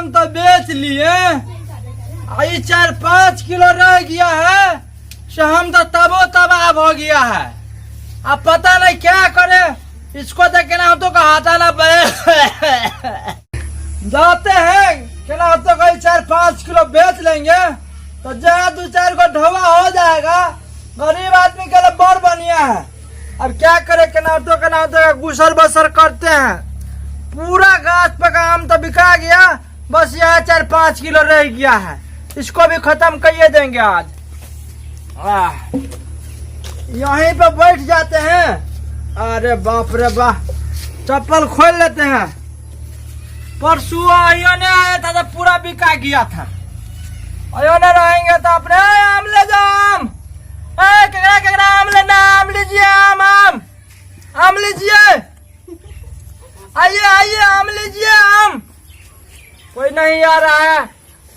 आम तो बेच लिए, आई 4-5 किलो रह गया है, तो हम तो तबो तबाह हो गया है। अब पता नहीं क्या करे, इसको देख के ना तो कहता ना जाते हैं कि ना तो कहीं 4-5 किलो बेच लेंगे तो जहाँ 2-4 को ढोवा हो जाएगा। गरीब आदमी के लिए बहुत बढ़िया है। अब क्या करे के ना तो गुसर बसर करते हैं। पूरा गाछ पका आम तो बिका गया, बस यहाँ 4-5 किलो रह गया है, इसको भी खत्म करिए देंगे आज। यहीं पे बैठ जाते हैं। अरे बाप रे बाप, चप्पल खोल लेते हैं। परसों आयोने आया था तो पूरा बिका गया था। आयोने रहेंगे तो अपने आम ले जाओ, आम केकरा आम लेना, आम लीजिए, आम लीजिए, आइए आम लीजिए, आम। कोई नहीं आ रहा है,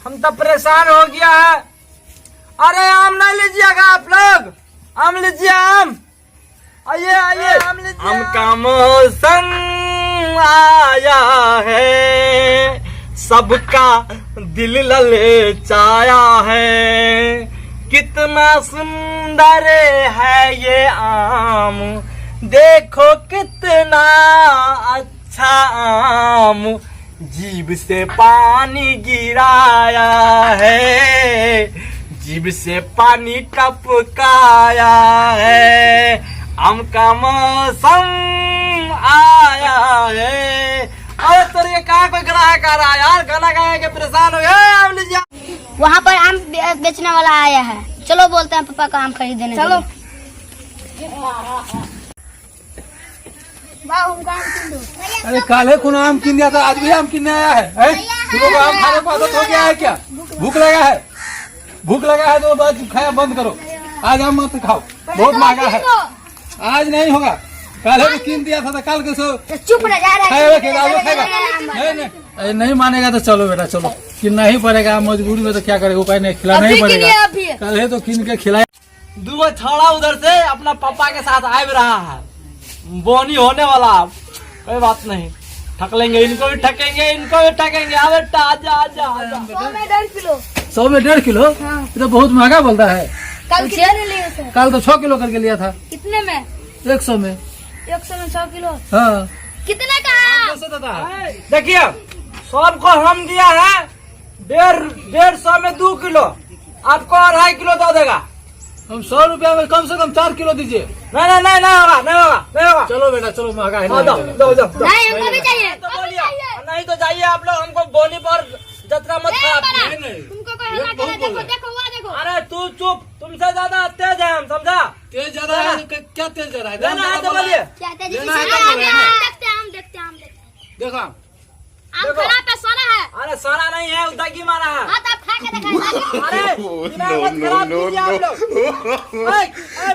हम तो परेशान हो गया है। अरे आम नहीं लीजिएगा आप लोग, आम लीजिए, आम, आइए आम लीजिए। आम का मौसम आया है, सबका दिल ललचाया है। कितना सुंदर है ये आम, देखो कितना अच्छा आम, जीभ से पानी गिराया है, जीभ से पानी टपकाया है। आम का मौसम आया है। अरे तेरे ये कहाँ कोई ग्राहक आ रहा है यार, गाना गा के परेशान हो गए। आम लीजिए। वहाँ पर आम बेचने वाला आया है, चलो बोलते हैं पापा का आम खरीदने। चलो अरे काले को आम किन दिया था, आज भी आम किनने आया है? तुम लोग आम खाने को आदत हो गया है क्या? भूख लगा है? भूख लगा है तो बस खाया बंद करो। आज आम मत खाओ, बहुत महंगा है। आज नहीं होगा, काले को किन दिया था तो कल के सो चुप रह जा नहीं, नहीं मानेगा तो चलो बेटा चलो, कितना ही पड़ेगा। मजबूरी में तो क्या करेगा, उपाय नहीं, खिलाना ही पड़ेगा। कल है तो किन के खिलाए। दूगो छाड़ा उधर से अपना पापा के साथ आए रहा है, बोनी होने वाला। कोई बात नहीं, ठक लेंगे, इनको भी ठकेंगे, इनको भी ठकेंगे। आ बेटा आजा आजा आजा। 100 में 1.5 किलो। 100 में 1.5 किलो? ये तो बहुत महंगा बोलता है। कल कितने लिए उसे? कल तो 6 किलो करके लिया था। कितने में? 100 में। 100 में 100 किलो? हाँ। कितने का? देखिए, सबको हम दिया है 150 में 2 किलो, आपको 2.5 किलो दे देगा। हम 100 रुपया में कम से कम 4 किलो दीजिए। नहीं होगा। चलो बेटा चलो, महंगा है। नहीं, हमको भी चाहिए। नहीं तो जाइए आप लोग, हमको बोनी पर जतरा मत खराब। तुमको कोई हल्ला करे, देखो वहाँ देखो। अरे तू चुप, तुमसे ज्यादा तेज है हम, समझा? तेज ज्यादा है? क्या तेज ज्यादा है? देना है तो बोलिए। क्या तेजी? देखते आम। देखो आम खराब है, सारा है। अरे सारा नहीं है, उदागी मारा है। हाँ तो आप खा के दिखाइए। अरे दिमाग मत खराब कीजिए आप लोग।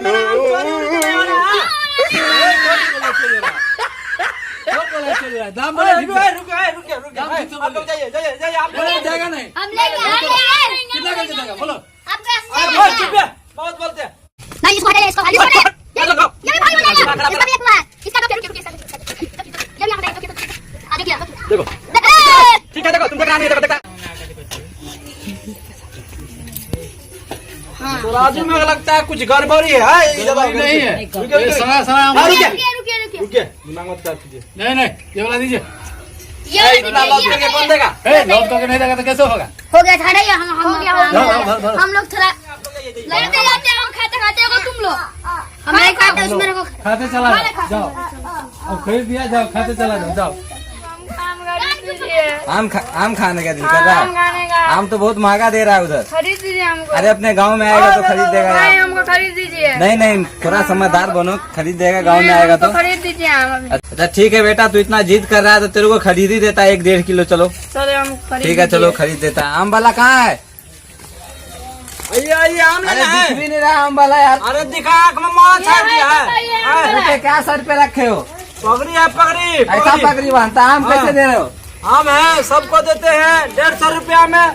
मेरा आम चोरी उड़ी नहीं हो रहा है। दाम रुकिए। आप लोग जाइए आप लोग। जाएगा नहीं, हम लेंगे। कितना करके देगा बोलो? अरे चुप है, बहुत बोलते हैं। नहीं, इसको हटाइए, इसको ये भी भाई बनेगा। इसका भी एक हुआ है। इसका तो रुकिए। ये भी हटाइए, आ देखिए। देखो ठीक है, देखो तुम देखा नहीं, देखो तो राजू में लगता है कुछ गड़बड़ी है। नहीं है, रुकिए, दिमाग मत खराब कीजिए। नहीं, ये वाला दीजिए। इतना लॉस करके कौन देगा? लॉस करके नहीं देगा तो कैसे होगा? हो गया, हटाइए। हम लोग थोड़ा देखो जाते हम खाते हो तुम लोग। हम नहीं खाते, उसमें रखो। खाते चला जाओ, अब खरीद दिया, जाओ खाते चला जाओ। आम खाने का दिल कर रहा है? आम तो बहुत महंगा दे रहा है उधर। खरीद दीजिए हमको। अरे अपने गांव में आएगा तो खरीद देगा यार। हमको खरीद दीजिए। नहीं, थोड़ा समझदार बनो, खरीद देगा गांव में आएगा तो। खरीद दीजिए आम। अच्छा ठीक है बेटा, तू इतना जिद कर रहा है तो तेरे को खरीद ही देता है 1-1.5 किलो। चलो ठीक है, चलो खरीद देता है। आम वाला कहाँ है? आइए आम अरे लेना है। दिख भी नहीं रहा आम वाला यार। अरे दिखा, आँख में माला छाप दिया है। बेटे क्या सर पे रखे हो? पगड़ी है, पगड़ी। ऐसा पकड़ी बांधता, आम कैसे दे रहे हो? आम है, सबको देते हैं 150 रुपया में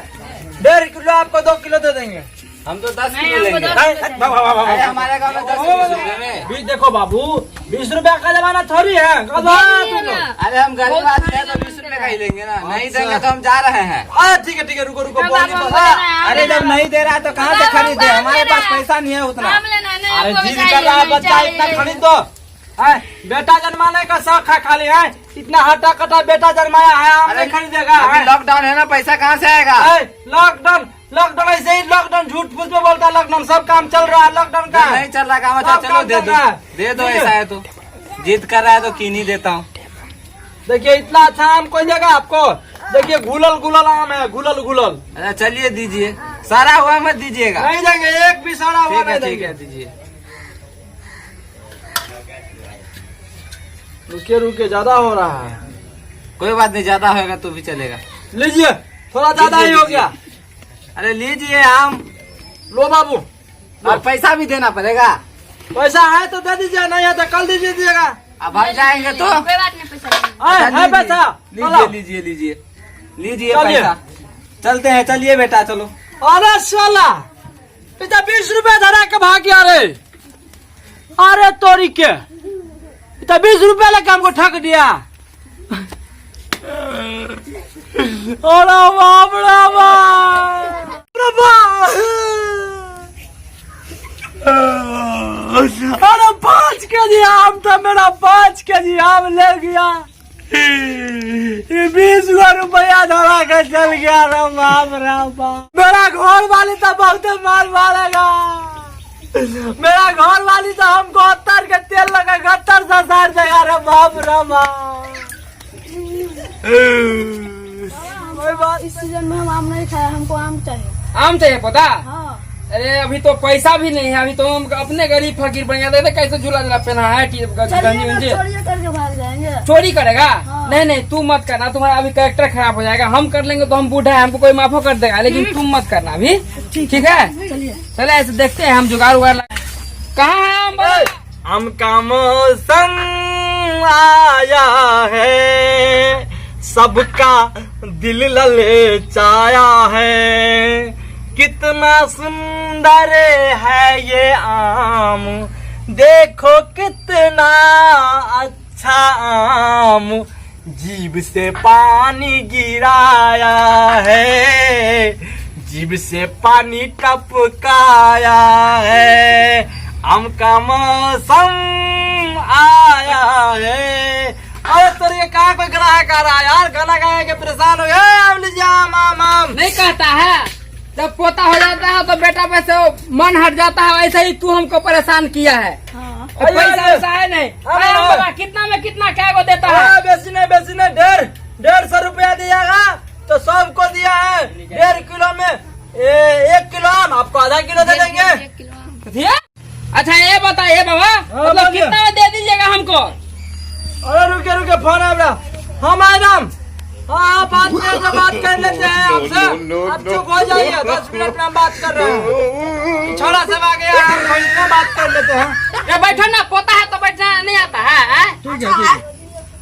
1.5 किलो, आपको 2 किलो दे देंगे। हम तो 10 किलो लेंगे। हमारे हमारे गाँव में 10 किलो में। बीज देखो बाबू, 20 रुपया का जमाना थोड़ी है। अरे हम गरीब आदमी हैं तो 20 रुपए का ही लेंगे ना, नहीं देंगे तो हम जा रहे हैं। ठीक है रुको रुको बोल नहीं पता। अरे जब नहीं दे रहा है तो कहाँ से खरीदे, हमारे पास पैसा नहीं है उतना। अरे जिद कर रहा है बच्चा, इतना खरीद दो। बेटा जन्माने का शौक है खाली है, इतना हटा कटा बेटा जन्माया है, आम नहीं खरीदेगा। अभी लॉकडाउन है ना, पैसा कहाँ से आएगा। लॉकडाउन ऐसे ही लॉकडाउन झूठ फूस में बोलता है। लॉकडाउन सब काम चल रहा है, लॉकडाउन का नहीं चल रहा काम। अच्छा चलो दे दो ऐसा है तो, जिद कर रहा है तो कीन ही देता हूँ। देखिए इतना अच्छा आम कोई देगा आपको। देखिए गुलल आम है, गुलल। अच्छा चलिए दीजिए, सारा हुआ मत दीजिएगा। नहीं देंगे, एक भी सारा हुआ नहीं ठीक देंगे। है दीजिए। रुके ज्यादा हो रहा है। कोई बात नहीं, ज्यादा होगा तो भी चलेगा। लीजिए, थोड़ा ज्यादा ही हो गया। अरे लीजिए आम। लो बाबू, और पैसा भी देना पड़ेगा। पैसा है तो दे दीजिए, नहीं है तो कल दीजिएगा। अब हम जाएंगे तो कोई बात नहीं, पैसा है पैसा। लीजिए पैसा। चलते हैं, चलिए बेटा चलो। अरे साला बेटा 20 रुपया धरा के भाग गया रे। अरे तोरी के 20 रुपया लेके हमको ठग दिया। अरे बाप अरे 5 केजी आम था मेरा, 5 केजी आम ले गया। ये 20 रुपया धरा के चल गया। राम मेरा घर वाली तो बहुत मार मारेगा। मेरा घर वाली तो हमको 70 के तेल लगा 70 से 60 देगा। रे बाप कोई बात। इस सीजन में हम आम नहीं खाए, हमको आम चाहिए। आम चाहिए पता। हाँ। अरे अभी तो पैसा भी नहीं है, अभी तो हम अपने गरीब फकीर बन गए थे। कैसे झूला झूला पहना है, गंजी चोरी करके भाग जाएंगे। चोरी करेगा। हाँ। नहीं तू मत करना, तुम्हारा अभी कैरेक्टर खराब हो जाएगा। हम कर लेंगे तो हम बूढ़ा है, हमको कोई माफो कर देगा, लेकिन तुम मत करना अभी। ठीक है चले ऐसे देखते हैं हम जुगाड़ उगाड़। कहाँ है आम? आम का मौसम आया है, सबका दिल ललचाया है। कितना सुंदर है ये आम, देखो कितना अच्छा आम। जीभ से पानी गिराया है, जीभ से पानी टपकाया है। आम का मौसम आया है। अरे तेरे कहाँ पे ग्राहक आ रहा है यार, गाना गा के परेशान हो गए। आम लीजिए आम। नहीं कहता है, जब पोता हो जाता है तो बेटा वैसे मन हट जाता है, वैसे ही तू हमको परेशान किया है। हाँ। पैसा वैसा है नहीं। कितना में कितना क्या को देता है? बेसी नहीं 150 रुपया दिएगा तो सबको दिया है। 1.5 किलो में 1 किलो आम, आपको आधा किलो दे देंगे। अच्छा ये बताइए बाबा, मतलब कितना में दे दीजिएगा हमको? अरे रुके फोन आ रहा। हाँ मैडम, हाँ बात कर लेते हैं आपसे। आप चुप हो जाइए, 10 मिनट में हम बात कर रहे हैं। छोड़ा सब आ गया, हम इतना बात कर लेते हैं। ये बैठो ना, पोता है तो बैठना नहीं आता है। ठीक है।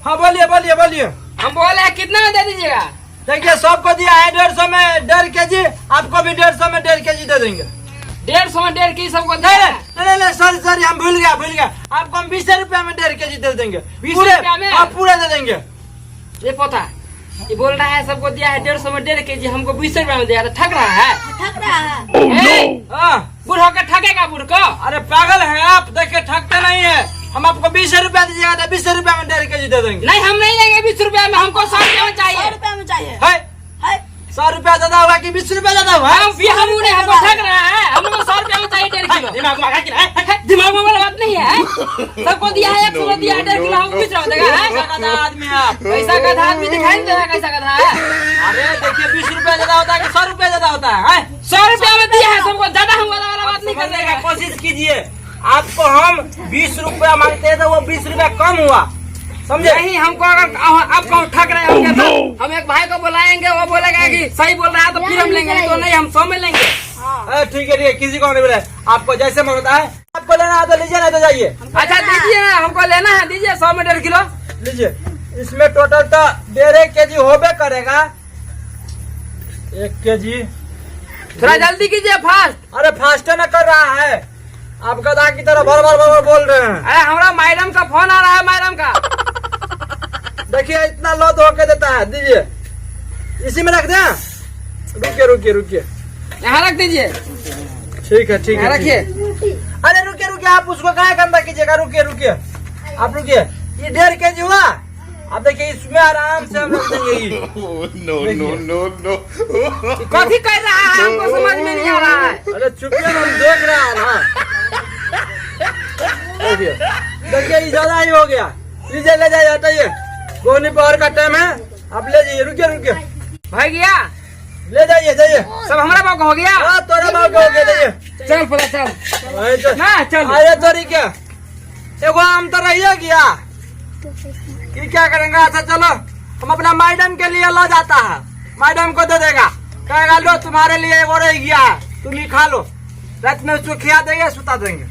हाँ बोलिए। हम बोले हैं कितना में दे दीजिएगा? देखिए सबको दिया है 150 में 1.5 केजी, आपको भी 150 में 1.5 केजी दे देंगे। 150 में 1.5 की सबको नहीं सॉरी हम भूल गया। आपको हम 20 रुपया में 1.5 केजी दे देंगे। 20 रुपया में? आप पूरा दे देंगे। ये पोता ये बोल रहा है सबको दिया है 150 में 1.5 केजी, हमको 20 रुपया में दिया, तो ठग रहा है। ठग रहा है। बुढ़ होकर ठगेगा बुढ़ को? अरे पागल है आप, देखिए ठगते नहीं है। हम आपको 20 रुपया दीजिएगा तो 20 रुपया में 1.5 केजी दे देंगे। नहीं हम नहीं लेंगे 20 रुपया में, हमको 100 रुपया में चाहिए। 100 रुपया में चाहिए। है 100 रुपया ज्यादा हुआ कि 20 रुपया ज्यादा हुआ? हमको ठग रहा है, हमको 100 रुपया में चाहिए 1.5 किलो। दिमाग में वाला बात नहीं है। सबको दिया है 1 किलो दिया है, 1.5 किलो हमको 20 रुपया देगा। आदमी है आप, पैसा का आदमी दिखाई नहीं देगा कैसा का है। अरे देखिए 20 रुपया ज्यादा होता है कि 100 रुपया ज्यादा होता है? 100 रुपया में दिया है सबको, ज्यादा हम वाला बात नहीं कर देगा। कोशिश कीजिए, आपको हम 20 रुपया मांगते हैं तो वो 20 रुपया कम हुआ, समझे? नहीं हमको अगर आपको ठग रहे होंगे तो हम एक भाई को बुलाएंगे, वो बोलेगा कि सही बोल रहा है तो फिर हम लेंगे, नहीं तो नहीं हम 100 में लेंगे। ठीक है किसी को नहीं बोले, आपको जैसे मन होता है। आपको लेना है तो लीजिए, नहीं तो जाइए। अच्छा दीजिए ना, हमको लेना है, दीजिए 100 में 1.5 किलो लीजिए। इसमें टोटल तो 1.5 केजी होबे करेगा। 1 केजी थोड़ा जल्दी कीजिए, फास्ट। अरे फास्ट न कर रहा है, आप गधा की तरह भर भर भर भर बोल रहे हैं। अरे हमारा मैडम का फोन आ रहा है, मैडम का। देखिए इतना लो तो होके देता है, दीजिए इसी में रख दें। रुकिए रुकिए रुकिए, यहाँ रख दीजिए। ठीक है ठीक यहाँ है रखिए। अरे रुकिए रुकिए, आप उसको काहे गंदा कीजिएगा, रुकिए रुकिए, आप रुकिए। ये 1.5 kg हुआ, आप देखिए इसमें आराम से हम रख देंगे। ये कथी कर रहा है, हमको समझ में नहीं आ रहा है। अरे चुपिए, हम देख रहे हैं ना। देखिए देखिए, ये ज्यादा ही हो गया। लीजिए ले जाइए, हटाइए, गोनी पहर का टाइम है, आप ले जाइए। रुकिए रुकिए, भाई गया, ले जाइए जाइए। सब हमारा बाप का हो गया। हाँ तोरा बाप का हो गया, जाइए। चल पहले चल वही तो। ना, चल। अरे तोरी क्या, एगो आम तो रहिए गया, ये क्या करेंगे। अच्छा चलो, हम अपना मैडम के लिए ला जाता है, मैडम को दे देगा, कहेगा लो तुम्हारे लिए एगो रह गया है, तुम ही खा लो, रात में उसको खिला देंगे, सुता देंगे।